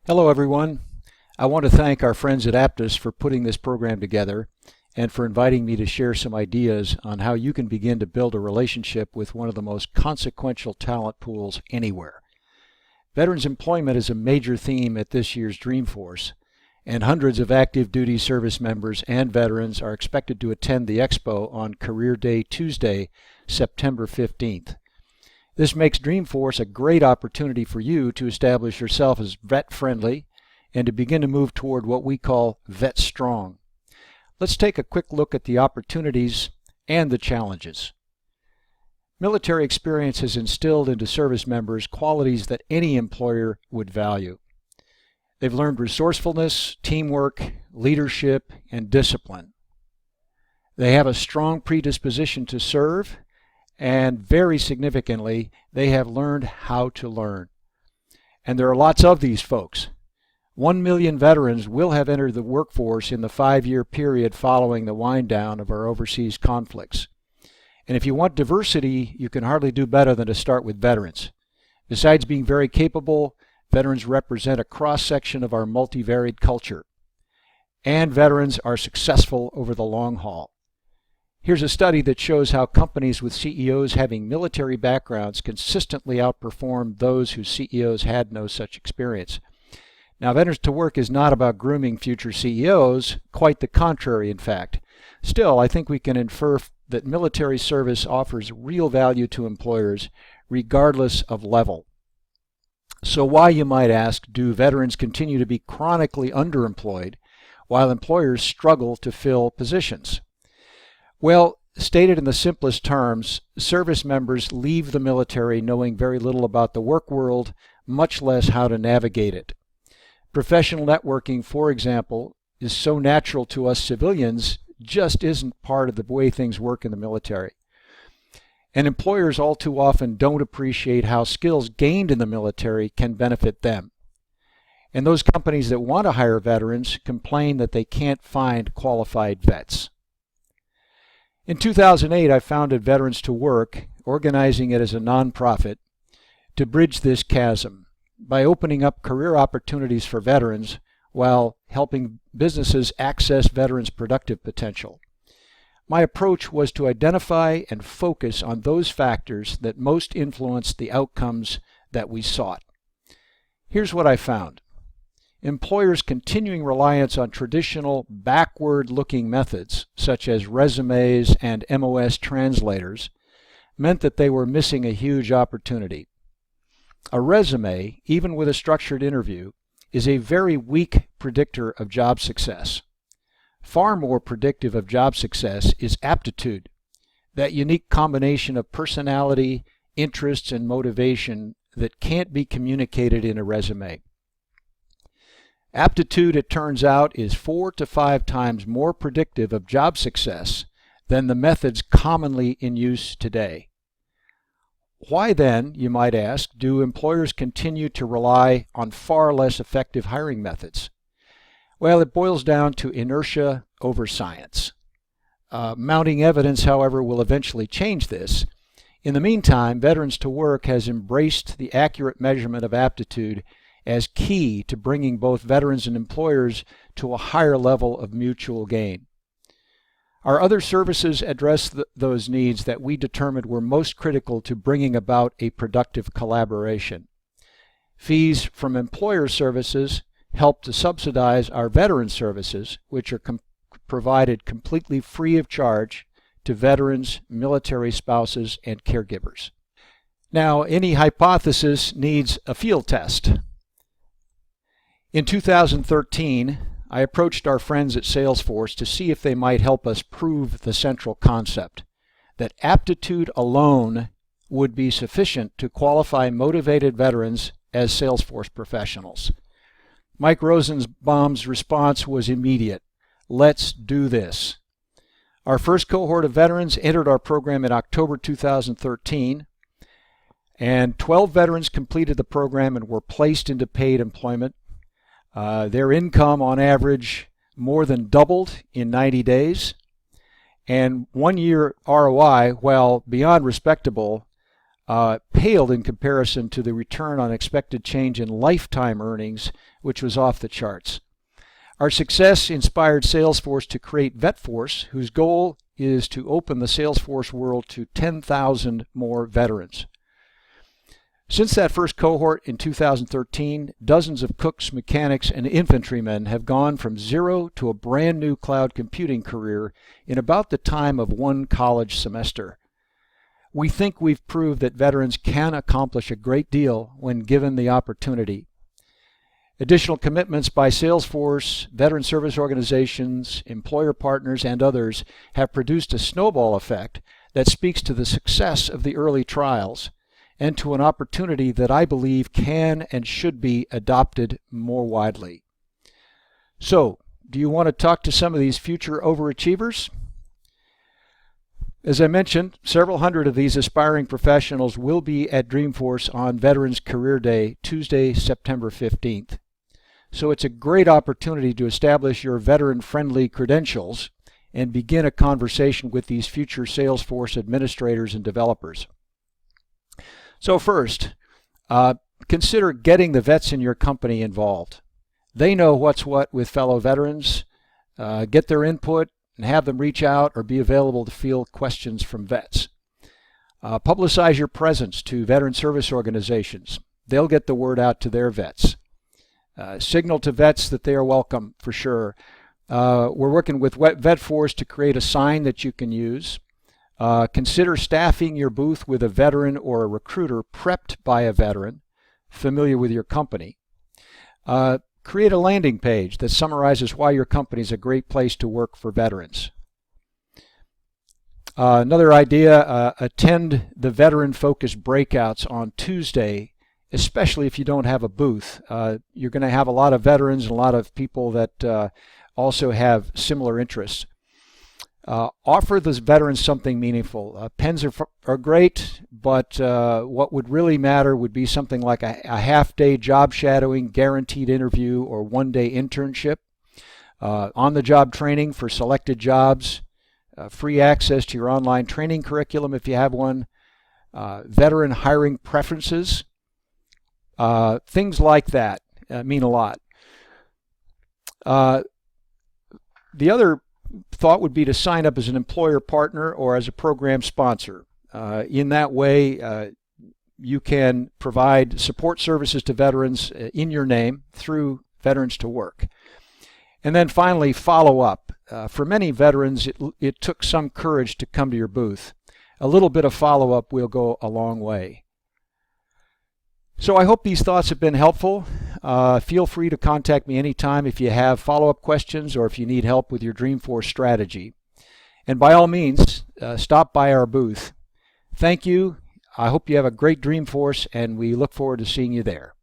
Hello everyone. I want to thank our friends at Aptus for putting this program together and for inviting me to share some ideas on how you can begin to build a relationship with one of the most consequential talent pools anywhere. Veterans employment is a major theme at this year's Dreamforce, and hundreds of active duty service members and veterans are expected to attend the expo on Career Day Tuesday, September 15th. This makes Dreamforce a great opportunity for you to establish yourself as vet-friendly and to begin to move toward what we call Vet Strong. Let's take a quick look at the opportunities and the challenges. Military experience has instilled into service members qualities that any employer would value. They've learned resourcefulness, teamwork, leadership, and discipline. They have a strong predisposition to serve, and very significantly, they have learned how to learn. And there are lots of these folks. 1 million veterans will have entered the workforce in the 5-year period following the wind down of our overseas conflicts. And if you want diversity, you can hardly do better than to start with veterans. Besides being very capable, veterans represent a cross-section of our multivaried culture. And veterans are successful over the long haul. Here's a study that shows how companies with CEOs having military backgrounds consistently outperform those whose CEOs had no such experience. Now, Veterans to Work is not about grooming future CEOs, quite the contrary, in fact. Still, I think we can infer that military service offers real value to employers, regardless of level. So why, you might ask, do veterans continue to be chronically underemployed while employers struggle to fill positions? Well, stated in the simplest terms, service members leave the military knowing very little about the work world, much less how to navigate it. Professional networking, for example, is so natural to us civilians, just isn't part of the way things work in the military. And employers all too often don't appreciate how skills gained in the military can benefit them. And those companies that want to hire veterans complain that they can't find qualified vets. In 2008, I founded Veterans to Work, organizing it as a nonprofit, to bridge this chasm by opening up career opportunities for veterans while helping businesses access veterans' productive potential. My approach was to identify and focus on those factors that most influenced the outcomes that we sought. Here's what I found. Employers' continuing reliance on traditional backward-looking methods, such as resumes and MOS translators, meant that they were missing a huge opportunity. A resume, even with a structured interview, is a very weak predictor of job success. Far more predictive of job success is aptitude, that unique combination of personality, interests, and motivation that can't be communicated in a resume. Aptitude, it turns out, is 4 to 5 times more predictive of job success than the methods commonly in use today. Why then, you might ask, do employers continue to rely on far less effective hiring methods? Well, it boils down to inertia over science. Mounting evidence, however, will eventually change this. In the meantime, Veterans to Work has embraced the accurate measurement of aptitude as key to bringing both veterans and employers to a higher level of mutual gain. Our other services address those needs that we determined were most critical to bringing about a productive collaboration. Fees from employer services help to subsidize our veteran services, which are provided completely free of charge to veterans, military spouses, and caregivers. Now, any hypothesis needs a field test. In 2013, I approached our friends at Salesforce to see if they might help us prove the central concept, that aptitude alone would be sufficient to qualify motivated veterans as Salesforce professionals. Mike Rosenbaum's response was immediate. Let's do this. Our first cohort of veterans entered our program in October 2013, and 12 veterans completed the program and were placed into paid employment. Their income on average more than doubled in 90 days, and 1-year ROI, while beyond respectable, paled in comparison to the return on expected change in lifetime earnings, which was off the charts. Our success inspired Salesforce to create VetForce, whose goal is to open the Salesforce world to 10,000 more veterans. Since that first cohort in 2013, dozens of cooks, mechanics, and infantrymen have gone from zero to a brand new cloud computing career in about the time of one college semester. We think we've proved that veterans can accomplish a great deal when given the opportunity. Additional commitments by Salesforce, veteran service organizations, employer partners, and others have produced a snowball effect that speaks to the success of the early trials and to an opportunity that I believe can and should be adopted more widely. So, do you want to talk to some of these future overachievers? As I mentioned, several hundred of these aspiring professionals will be at Dreamforce on Veterans Career Day, Tuesday, September 15th. So it's a great opportunity to establish your veteran-friendly credentials and begin a conversation with these future Salesforce administrators and developers. So first, consider getting the vets in your company involved. They know what's what with fellow veterans. Get their input and have them reach out or be available to field questions from vets. Publicize your presence to veteran service organizations. They'll get the word out to their vets. Signal to vets that they are welcome for sure. We're working with VetForce to create a sign that you can use. Consider staffing your booth with a veteran or a recruiter prepped by a veteran familiar with your company. Create a landing page that summarizes why your company is a great place to work for veterans. Another idea, attend the veteran-focused breakouts on Tuesday, especially if you don't have a booth. You're going to have a lot of veterans and a lot of people that also have similar interests. Offer those veterans something meaningful. Pens are great, but what would really matter would be something like a half-day job shadowing, guaranteed interview, or one-day internship, on-the-job training for selected jobs, free access to your online training curriculum if you have one, veteran hiring preferences. Things like that mean a lot. The other thought would be to sign up as an employer partner or as a program sponsor. In that way, you can provide support services to veterans in your name through Veterans to Work. And then finally, follow up. For many veterans, it took some courage to come to your booth. A little bit of follow-up will go a long way. So I hope these thoughts have been helpful. Feel free to contact me anytime if you have follow-up questions or if you need help with your Dreamforce strategy. And by all means, stop by our booth. Thank you. I hope you have a great Dreamforce, and we look forward to seeing you there.